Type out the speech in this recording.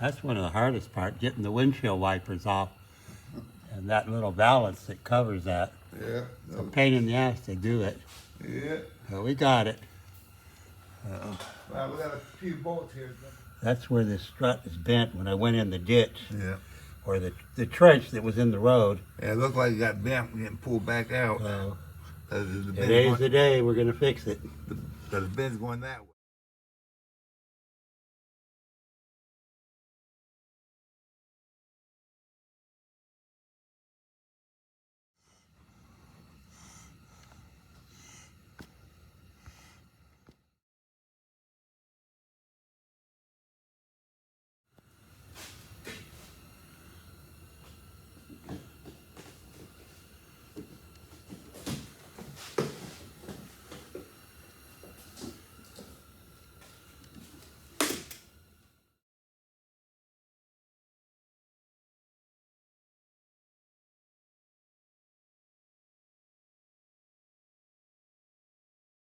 That's one of the hardest part, getting the windshield wipers off. And that little valance that covers that. Yeah. It's a pain in the ass to do it. Yeah. But we got it. Well, we got a few bolts here. That's where the strut is bent when I went in the ditch. Yeah. Or the trench that was in the road. Yeah, it looked like it got bent and getting pulled back out. Today's the day we're going to fix it. The bin's going that way.